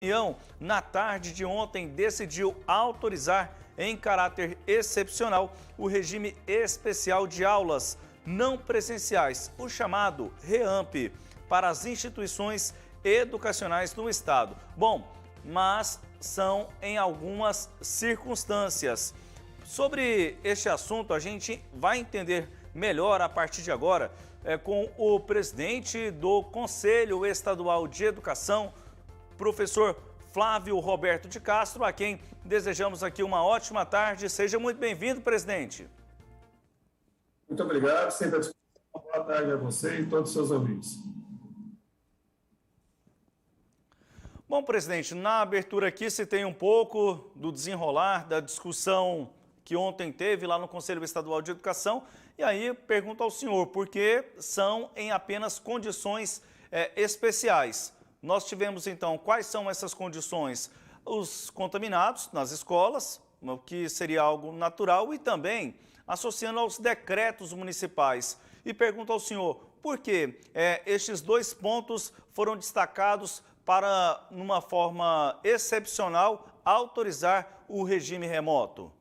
União, na tarde de ontem, decidiu autorizar, em caráter excepcional, o regime especial de aulas não presenciais, o chamado REAMP, para as instituições educacionais no Estado. Bom, mas são em algumas circunstâncias. Sobre este assunto, a gente vai entender melhor a partir de agora com o presidente do Conselho Estadual de Educação, professor Flávio Roberto de Castro, a quem desejamos aqui uma ótima tarde. Seja muito bem-vindo, presidente. Muito obrigado, sempre à disposição. Boa tarde a você e todos os seus ouvintes. Bom, presidente, na abertura aqui se tem um pouco do desenrolar da discussão que ontem teve lá no Conselho Estadual de Educação, e aí pergunto ao senhor, porque são em apenas condições especiais. Nós tivemos, então, quais são essas condições? Os contaminados nas escolas, o que seria algo natural, e também associando aos decretos municipais. E pergunto ao senhor, por que estes dois pontos foram destacados para, numa forma excepcional, autorizar o regime remoto?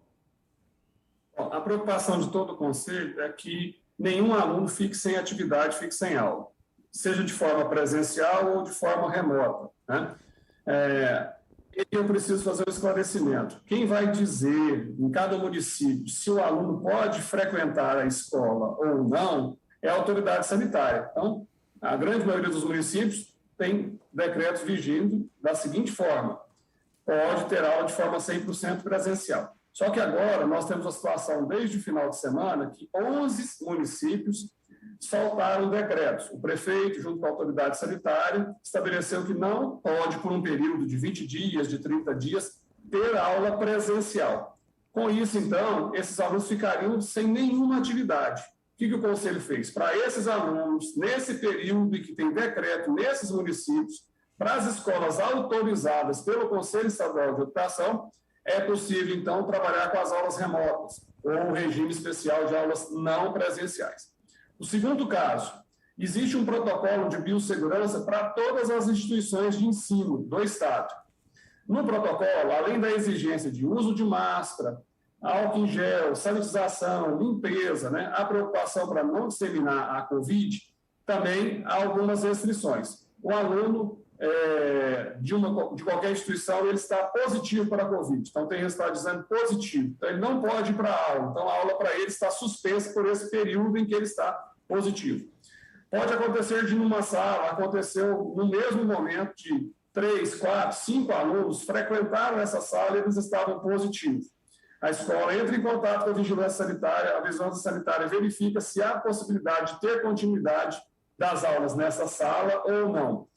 Bom, a preocupação de todo o Conselho é que nenhum aluno fique sem atividade, fique sem aula, seja de forma presencial ou de forma remota, né? E eu preciso fazer um esclarecimento. Quem vai dizer em cada município se o aluno pode frequentar a escola ou não é a autoridade sanitária. Então, a grande maioria dos municípios tem decretos vigindo da seguinte forma: pode ter aula de forma 100% presencial. Só que agora nós temos a situação, desde o final de semana, que 11 municípios soltaram decretos. O prefeito, junto com a autoridade sanitária, estabeleceu que não pode, por um período de 20 dias, de 30 dias, ter aula presencial. Com isso, então, esses alunos ficariam sem nenhuma atividade. O que o Conselho fez? Para esses alunos, nesse período em que tem decreto nesses municípios, para as escolas autorizadas pelo Conselho Estadual de Educação, é possível, então, trabalhar com as aulas remotas, ou um regime especial de aulas não presenciais. O segundo caso, existe um protocolo de biossegurança para todas as instituições de ensino do Estado. No protocolo, além da exigência de uso de máscara, álcool em gel, sanitização, limpeza, né, a preocupação para não disseminar a Covid, também há algumas restrições. O aluno de qualquer instituição, ele está positivo para a Covid, então tem resultado dizendo positivo, então ele não pode ir para a aula, então a aula para ele está suspensa por esse período em que ele está positivo. Pode acontecer de numa sala, aconteceu no mesmo momento de 3, 4, 5 alunos frequentaram essa sala e eles estavam positivos. A escola entra em contato com a vigilância sanitária, a vigilância sanitária verifica se há possibilidade de ter continuidade das aulas nessa sala ou não.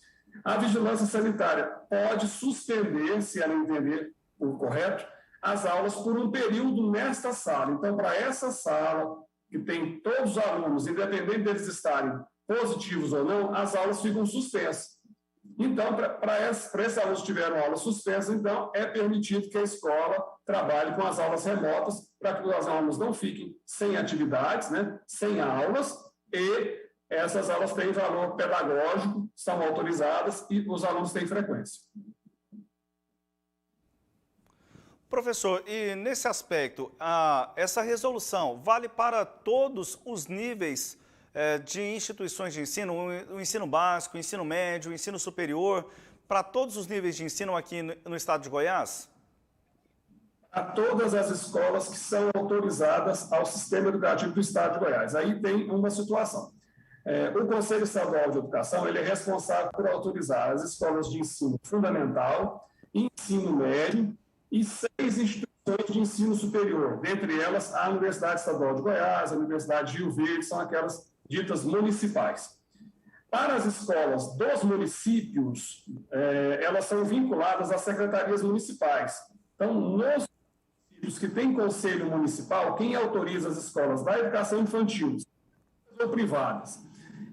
A vigilância sanitária pode suspender, se ela entender o correto, as aulas por um período nesta sala. Então, para essa sala, que tem todos os alunos, independente deles estarem positivos ou não, as aulas ficam suspensas. Então, para esses alunos que tiveram aulas suspensas, então, é permitido que a escola trabalhe com as aulas remotas, para que os alunos não fiquem sem atividades, né, sem aulas, e essas aulas têm valor pedagógico, são autorizadas e os alunos têm frequência. Professor, e nesse aspecto, essa resolução vale para todos os níveis de instituições de ensino, o ensino básico, o ensino médio, o ensino superior, para todos os níveis de ensino aqui no estado de Goiás? A todas as escolas que são autorizadas ao sistema educativo do estado de Goiás. Aí tem uma situação. O Conselho Estadual de Educação ele é responsável por autorizar as escolas de ensino fundamental, ensino médio e 6 instituições de ensino superior, dentre elas a Universidade Estadual de Goiás, a Universidade de Rio Verde, são aquelas ditas municipais. Para as escolas dos municípios, elas são vinculadas às secretarias municipais. Então, nos municípios que têm conselho municipal, quem autoriza as escolas da educação infantil ou privadas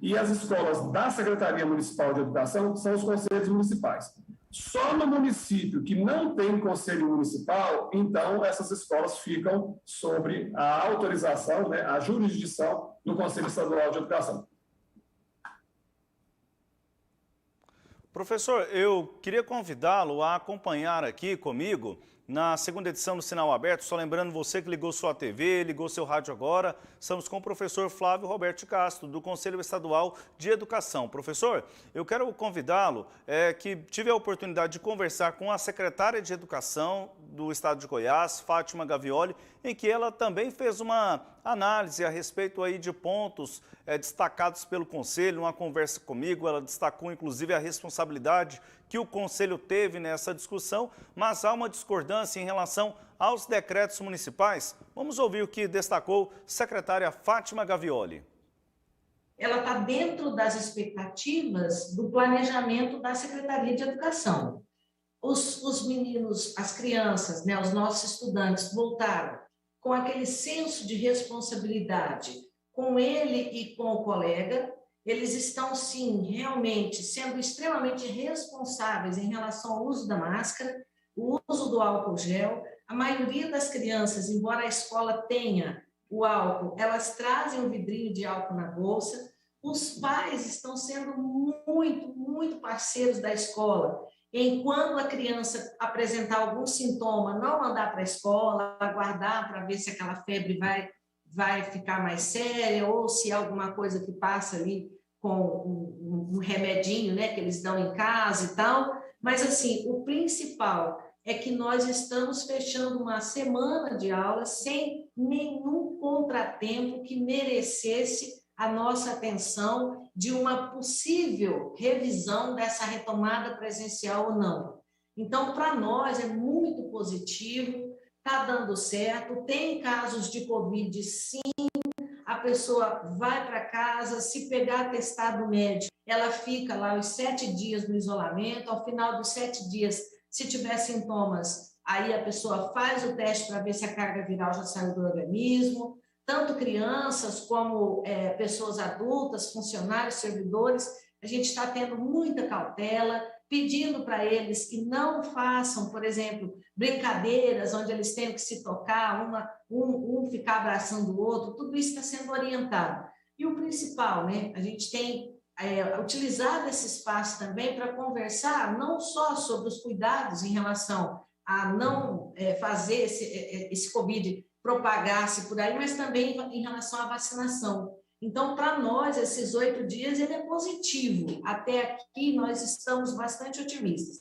e as escolas da Secretaria Municipal de Educação são os conselhos municipais. Só no município que não tem conselho municipal, então essas escolas ficam sobre a autorização, né, a jurisdição do Conselho Estadual de Educação. Professor, eu queria convidá-lo a acompanhar aqui comigo na segunda edição do Sinal Aberto. Só lembrando você que ligou sua TV, ligou seu rádio agora, estamos com o professor Flávio Roberto de Castro, do Conselho Estadual de Educação. Professor, eu quero convidá-lo, que tive a oportunidade de conversar com a secretária de Educação do Estado de Goiás, Fátima Gavioli, em que ela também fez uma análise a respeito aí de pontos destacados pelo Conselho, uma conversa comigo. Ela destacou inclusive a responsabilidade que o Conselho teve nessa discussão, mas há uma discordância em relação aos decretos municipais. Vamos ouvir o que destacou a secretária Fátima Gavioli. Ela está dentro das expectativas do planejamento da Secretaria de Educação. Os meninos, as crianças, né, os nossos estudantes voltaram com aquele senso de responsabilidade com ele e com o colega. Eles estão, sim, realmente sendo extremamente responsáveis em relação ao uso da máscara, o uso do álcool gel. A maioria das crianças, embora a escola tenha o álcool, elas trazem um vidrinho de álcool na bolsa. Os pais estão sendo muito parceiros da escola. Quando a criança apresentar algum sintoma, não mandar para a escola, aguardar para ver se aquela febre vai ficar mais séria ou se é alguma coisa que passa ali com um remedinho, né, que eles dão em casa e tal. Mas, assim, o principal é que nós estamos fechando uma semana de aulas sem nenhum contratempo que merecesse a nossa atenção de uma possível revisão dessa retomada presencial ou não. Então, para nós é muito positivo, está dando certo, tem casos de Covid, sim, a pessoa vai para casa, se pegar atestado médico, ela fica lá os 7 dias no isolamento, ao final dos 7 dias, se tiver sintomas, aí a pessoa faz o teste para ver se a carga viral já saiu do organismo. Tanto crianças como pessoas adultas, funcionários, servidores, a gente está tendo muita cautela, pedindo para eles que não façam, por exemplo, brincadeiras onde eles tenham que se tocar, um ficar abraçando o outro, tudo isso está sendo orientado. E o principal, né, a gente tem utilizado esse espaço também para conversar não só sobre os cuidados em relação a não fazer esse Covid propagar-se por aí, mas também em relação à vacinação. Então, para nós, esses 8 dias, ele é positivo. Até aqui, nós estamos bastante otimistas.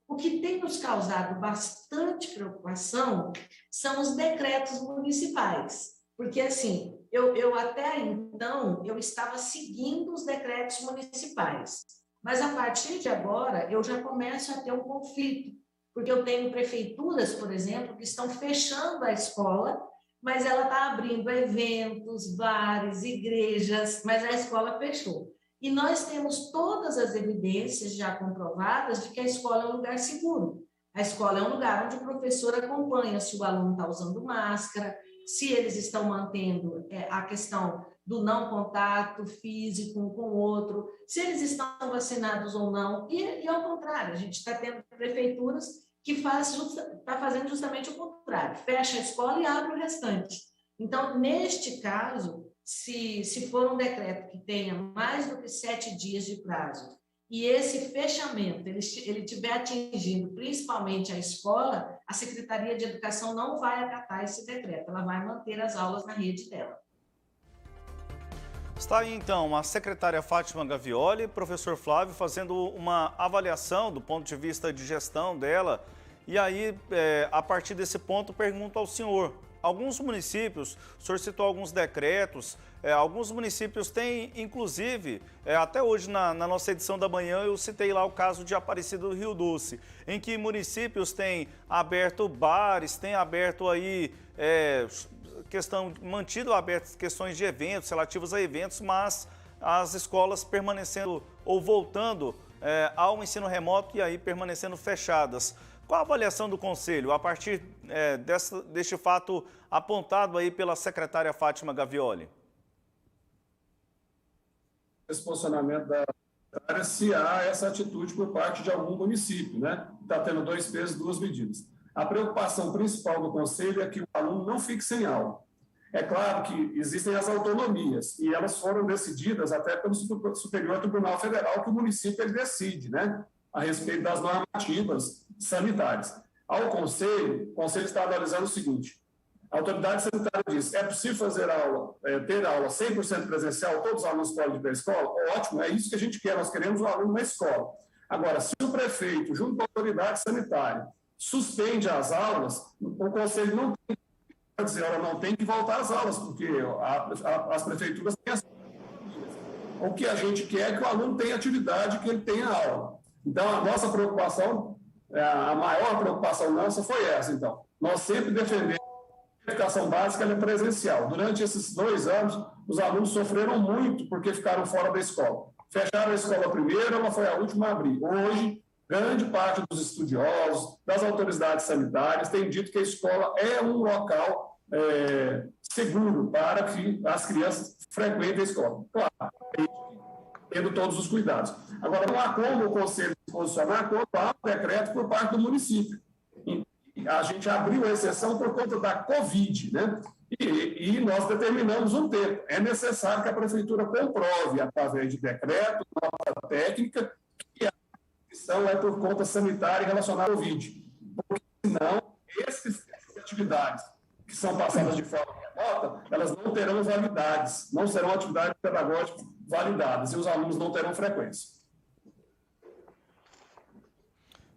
O que tem nos causado bastante preocupação são os decretos municipais. Porque, assim, eu até então, eu estava seguindo os decretos municipais. Mas, a partir de agora, eu já começo a ter um conflito. Porque eu tenho prefeituras, por exemplo, que estão fechando a escola, mas ela está abrindo eventos, bares, igrejas, mas a escola fechou. E nós temos todas as evidências já comprovadas de que a escola é um lugar seguro. A escola é um lugar onde o professor acompanha se o aluno está usando máscara, se eles estão mantendo a questão do não contato físico um com o outro, se eles estão vacinados ou não. E ao contrário, a gente está tendo prefeituras que está fazendo justamente o contrário, fecha a escola e abre o restante. Então, neste caso, se for um decreto que tenha mais do que 7 dias de prazo e esse fechamento ele estiver atingindo principalmente a escola, a Secretaria de Educação não vai acatar esse decreto, ela vai manter as aulas na rede dela. Está aí, então, a secretária Fátima Gavioli, professor Flávio, fazendo uma avaliação do ponto de vista de gestão dela. E aí, a partir desse ponto, pergunto ao senhor. Alguns municípios, o senhor citou alguns decretos, alguns municípios têm, inclusive, até hoje na nossa edição da manhã, eu citei lá o caso de Aparecida do Rio Doce, em que municípios têm aberto bares, têm aberto aí... mantido abertas questões de eventos, relativos a eventos, mas as escolas permanecendo ou voltando ao ensino remoto e aí permanecendo fechadas. Qual a avaliação do Conselho a partir deste fato apontado aí pela secretária Fátima Gavioli? Esse posicionamento da secretária, se há essa atitude por parte de algum município, né? Está tendo 2 pesos, 2 medidas. A preocupação principal do Conselho é que o aluno não fique sem aula. É claro que existem as autonomias, e elas foram decididas até pelo Superior Tribunal Federal, que o município ele decide, né? a respeito das normativas sanitárias. Ao Conselho, o Conselho está analisando o seguinte: a autoridade sanitária diz: é possível fazer ter aula 100% presencial, todos os alunos podem ir para a escola? Ótimo, é isso que a gente quer, nós queremos o aluno na escola. Agora, se o prefeito, junto à autoridade sanitária, suspende as aulas, o Conselho não tem que dizer, ela não tem que voltar às aulas, porque as prefeituras têm as... O que a gente quer é que o aluno tenha atividade, que ele tenha aula. Então, a nossa preocupação, a maior preocupação nossa foi essa. Então, nós sempre defendemos a educação básica, ela é presencial. Durante esses 2 anos, os alunos sofreram muito porque ficaram fora da escola. Fecharam a escola primeiro, ela foi a última a abrir. Hoje, grande parte dos estudiosos, das autoridades sanitárias, tem dito que a escola é um local seguro para que as crianças frequentem a escola. Claro, tendo todos os cuidados. Agora, não há como o Conselho se posicionar quando há um decreto por parte do município. A gente abriu a exceção por conta da Covid, né? E nós determinamos um tempo. É necessário que a Prefeitura comprove, através de decreto, nota técnica, que a exceção é por conta sanitária relacionada ao Covid. Porque, senão, essas atividades que são passadas de forma remota, elas não terão validades, não serão atividades pedagógicas validadas, e os alunos não terão frequência.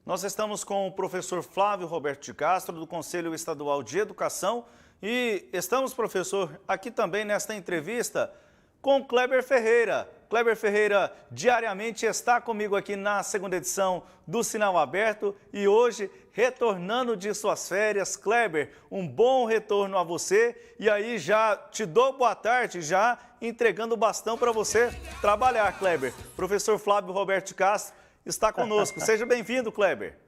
Nós estamos com o professor Flávio Roberto de Castro, do Conselho Estadual de Educação, e estamos, professor, aqui também nesta entrevista com Kleber Ferreira. Kleber Ferreira diariamente está comigo aqui na segunda edição do Sinal Aberto e hoje, retornando de suas férias. Kleber, um bom retorno a você e aí já te dou boa tarde, já entregando o bastão para você trabalhar, Kleber. Professor Flávio Roberto de Castro está conosco. Seja bem-vindo, Kleber.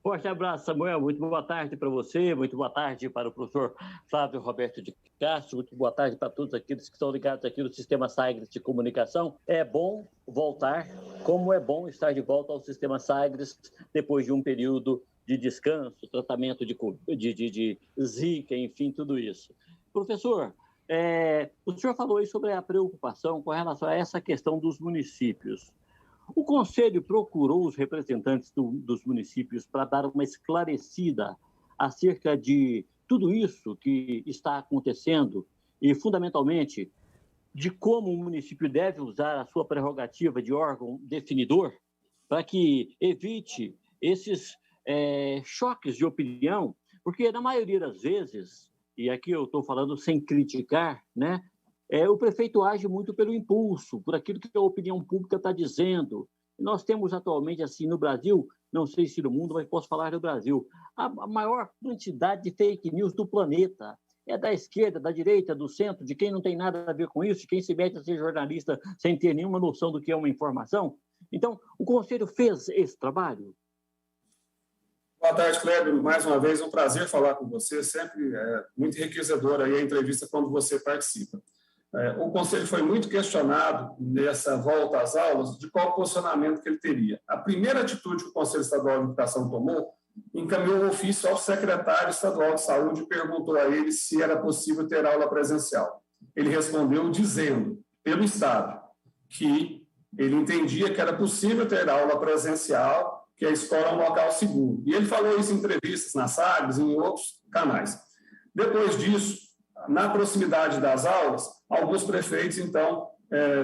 Forte abraço, Samuel. Muito boa tarde para você, muito boa tarde para o professor Flávio Roberto de Castro, muito boa tarde para todos aqueles que estão ligados aqui no Sistema Sagres de Comunicação. É bom voltar, como é bom estar de volta ao Sistema Sagres depois de um período de descanso, tratamento de Zika, enfim, tudo isso. Professor, o senhor falou aí sobre a preocupação com relação a essa questão dos municípios. O Conselho procurou os representantes dos municípios para dar uma esclarecida acerca de tudo isso que está acontecendo e, fundamentalmente, de como o município deve usar a sua prerrogativa de órgão definidor para que evite esses choques de opinião, porque, na maioria das vezes, e aqui eu estou falando sem criticar, né? O prefeito age muito pelo impulso, por aquilo que a opinião pública está dizendo. Nós temos atualmente, assim, no Brasil, não sei se no mundo, mas posso falar do Brasil, a maior quantidade de fake news do planeta. É da esquerda, da direita, do centro, de quem não tem nada a ver com isso, de quem se mete a ser jornalista sem ter nenhuma noção do que é uma informação. Então, o Conselho fez esse trabalho? Boa tarde, Kleber. Mais uma vez, um prazer falar com você. Sempre é muito enriquecedora aí a entrevista quando você participa. O Conselho foi muito questionado nessa volta às aulas de qual posicionamento que ele teria. A primeira atitude que o Conselho Estadual de Educação tomou, encaminhou um ofício ao secretário estadual de saúde e perguntou a ele se era possível ter aula presencial. Ele respondeu dizendo, pelo Estado, que ele entendia que era possível ter aula presencial, que a escola é um local seguro. E ele falou isso em entrevistas na Sagres e em outros canais. Depois disso, na proximidade das aulas, alguns prefeitos, então,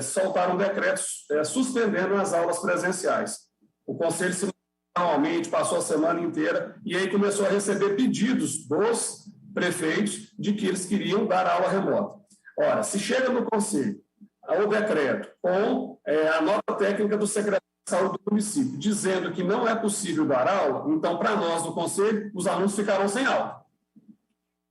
soltaram decretos suspendendo as aulas presenciais. O Conselho simultaneamente passou a semana inteira e aí começou a receber pedidos dos prefeitos de que eles queriam dar aula remota. Ora, se chega no Conselho o decreto com a nota técnica do secretário de saúde do município, dizendo que não é possível dar aula, então, para nós do Conselho, os alunos ficarão sem aula,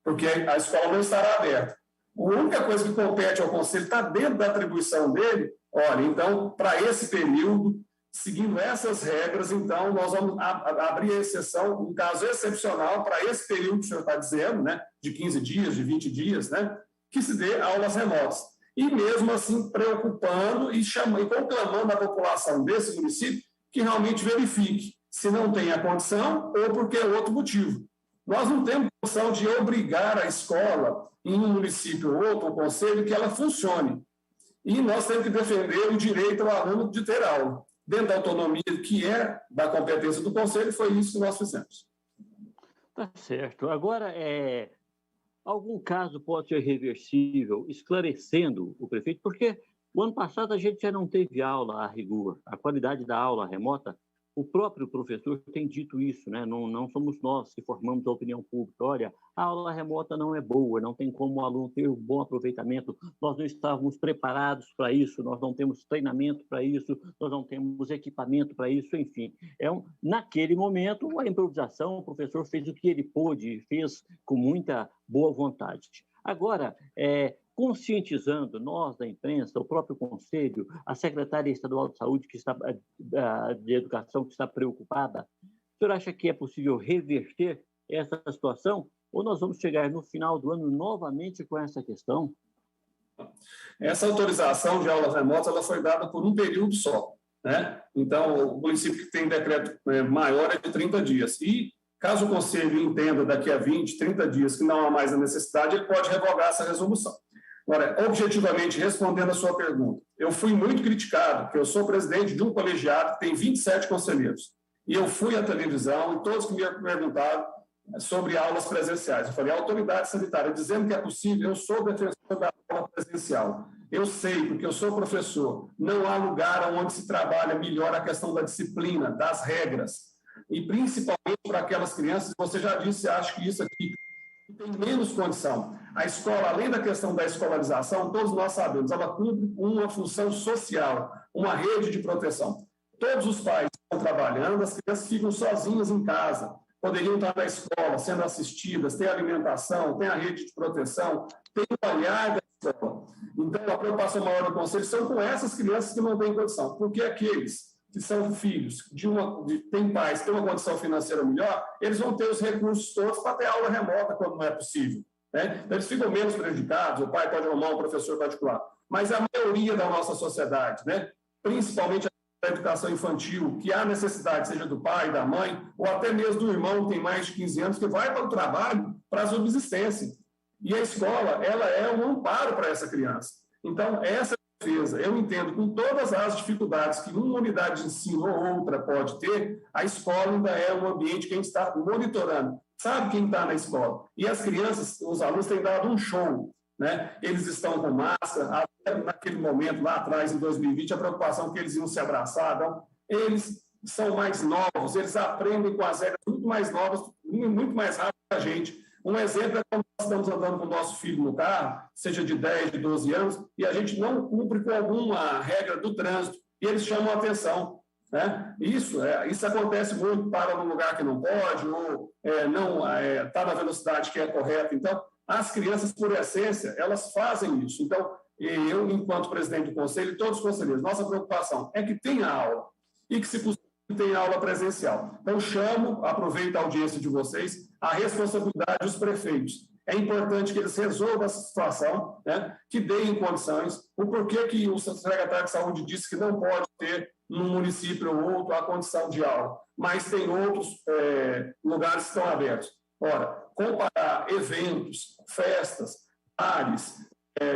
porque a escola não estará aberta. A única coisa que compete ao Conselho está dentro da atribuição dele. Olha, então, para esse período, seguindo essas regras, então, nós vamos abrir a exceção, um caso excepcional, para esse período que o senhor está dizendo, né, de 15 dias, de 20 dias, né, que se dê aulas remotas. E mesmo assim, preocupando e conclamando a população desse município que realmente verifique se não tem a condição ou porque é outro motivo. Nós não temos condição de obrigar a escola, em um município ou outro, o Conselho, que ela funcione. E nós temos que defender o direito ao aluno de ter aula. dentro da autonomia que é da competência do Conselho, foi isso que nós fizemos. Tá certo. Agora, algum caso pode ser reversível, esclarecendo o prefeito, porque o ano passado a gente já não teve aula a rigor. A qualidade da aula remota, o próprio professor tem dito isso, né? Não somos nós que formamos a opinião pública. Olha, a aula remota não é boa, não tem como o aluno ter um bom aproveitamento, nós não estávamos preparados para isso, nós não temos treinamento para isso, nós não temos equipamento para isso, enfim. Naquele momento, a improvisação, o professor fez o que ele pôde, fez com muita boa vontade. Agora, conscientizando nós da imprensa, o próprio Conselho, a Secretaria Estadual de Saúde, de Educação, que está preocupada, o senhor acha que é possível reverter essa situação? Ou nós vamos chegar no final do ano novamente com essa questão? Essa autorização de aulas remotas ela foi dada por um período só, né? Então, o município que tem decreto maior é de 30 dias. E, caso o Conselho entenda daqui a 20, 30 dias que não há mais a necessidade, ele pode revogar essa resolução. Agora, objetivamente, respondendo a sua pergunta, eu fui muito criticado, porque eu sou presidente de um colegiado que tem 27 conselheiros. E eu fui à televisão e todos que me perguntaram sobre aulas presenciais. Eu falei, a autoridade sanitária dizendo que é possível, eu sou defensor da aula presencial. Eu sei, porque eu sou professor, não há lugar onde se trabalha melhor a questão da disciplina, das regras. E principalmente para aquelas crianças, você já disse, acho que isso aqui tem menos condição. A escola, além da questão da escolarização, todos nós sabemos, ela cumpre uma função social, uma rede de proteção. Todos os pais estão trabalhando, as crianças ficam sozinhas em casa, poderiam estar na escola, sendo assistidas, tem alimentação, tem a rede de proteção, tem o olhar da escola. Então, a preocupação maior do Conselho são com essas crianças que não têm condição, porque aqueles que são filhos, tem pais que têm uma condição financeira melhor, eles vão ter os recursos todos para ter aula remota quando não é possível. Né? Então, eles ficam menos prejudicados, o pai pode arrumar um professor particular. Mas a maioria da nossa sociedade, né? Principalmente a educação infantil, que há necessidade, seja do pai, da mãe, ou até mesmo do irmão que tem mais de 15 anos, que vai para o trabalho para a subsistência. E a escola, ela é um amparo para essa criança. Então, essa defesa, eu entendo, com todas as dificuldades que uma unidade de ensino ou outra pode ter, a escola ainda é um ambiente que a gente está monitorando, sabe quem está na escola. E as crianças, os alunos têm dado um show, né? Eles estão com máscara, até naquele momento, lá atrás, em 2020, a preocupação que eles iam se abraçar, então, eles são mais novos, eles aprendem com as regras muito mais novas, muito mais rápido que a gente. Um exemplo é quando nós estamos andando com o nosso filho no carro, seja de 10, de 12 anos, e a gente não cumpre com alguma regra do trânsito, e eles chamam a atenção. Né? Isso acontece muito, para num lugar que não pode, ou não está na velocidade que é correta. Então, as crianças, por essência, elas fazem isso. Então, eu, enquanto presidente do Conselho, e todos os conselheiros, nossa preocupação é que tenha aula, e que, se possível, tenha aula presencial. Então, aproveito a audiência de vocês, a responsabilidade dos prefeitos. É importante que eles resolvam essa situação, né, que deem condições. O porquê que o secretário de Saúde disse que não pode ter, num município ou outro, a condição de aula, mas tem outros lugares que estão abertos. Ora, comparar eventos, festas, bares,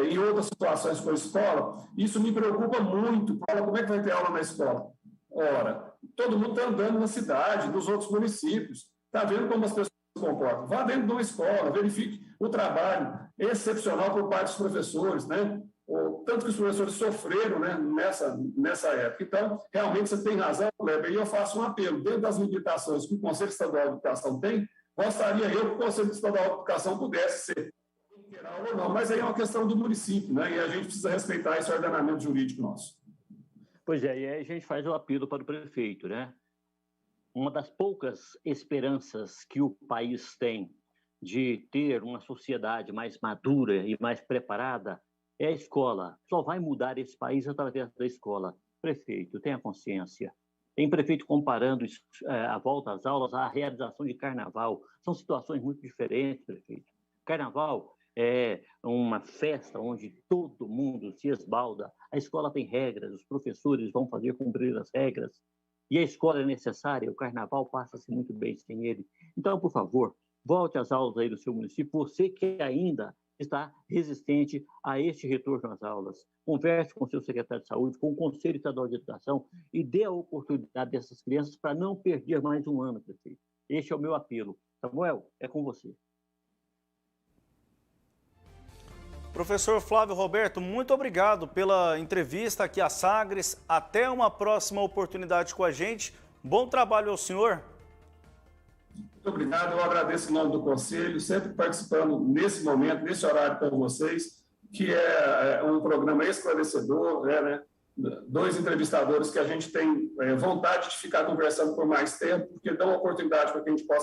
e outras situações com a escola, isso me preocupa muito. Como é que vai ter aula na escola? Ora, todo mundo está andando na cidade, nos outros municípios, está vendo como as pessoas se comportam. Vá dentro de uma escola, verifique o trabalho excepcional por parte dos professores, né? Tanto que os professores sofreram, né, nessa época. Então, realmente, você tem razão, Kleber, e eu faço um apelo. Dentro das limitações que o Conselho Estadual de Educação tem, gostaria eu que o Conselho Estadual de Educação pudesse ser integral ou não, mas aí é uma questão do município, né? E a gente precisa respeitar esse ordenamento jurídico nosso. Pois é, e aí a gente faz o apelo para o prefeito, né? Uma das poucas esperanças que o país tem de ter uma sociedade mais madura e mais preparada é a escola. Só vai mudar esse país através da escola. Prefeito, tenha consciência. Tem prefeito comparando a volta às aulas à realização de carnaval. São situações muito diferentes, prefeito. Carnaval é uma festa onde todo mundo se esbalda. A escola tem regras, os professores vão fazer cumprir as regras. E a escola é necessária, o carnaval passa-se muito bem sem ele. Então, por favor, volte às aulas aí do seu município. Você que ainda está resistente a este retorno às aulas. Converse com o seu secretário de saúde, com o Conselho Estadual de Educação e dê a oportunidade dessas crianças para não perder mais um ano, prefeito. Este é o meu apelo. Samuel, é com você. Professor Flávio Roberto, muito obrigado pela entrevista aqui à Sagres. Até uma próxima oportunidade com a gente. Bom trabalho ao senhor. Muito obrigado, eu agradeço em nome do Conselho, sempre participando nesse momento, nesse horário com vocês, que é um programa esclarecedor, né? Dois entrevistadores que a gente tem vontade de ficar conversando por mais tempo, porque dão oportunidade para que a gente possa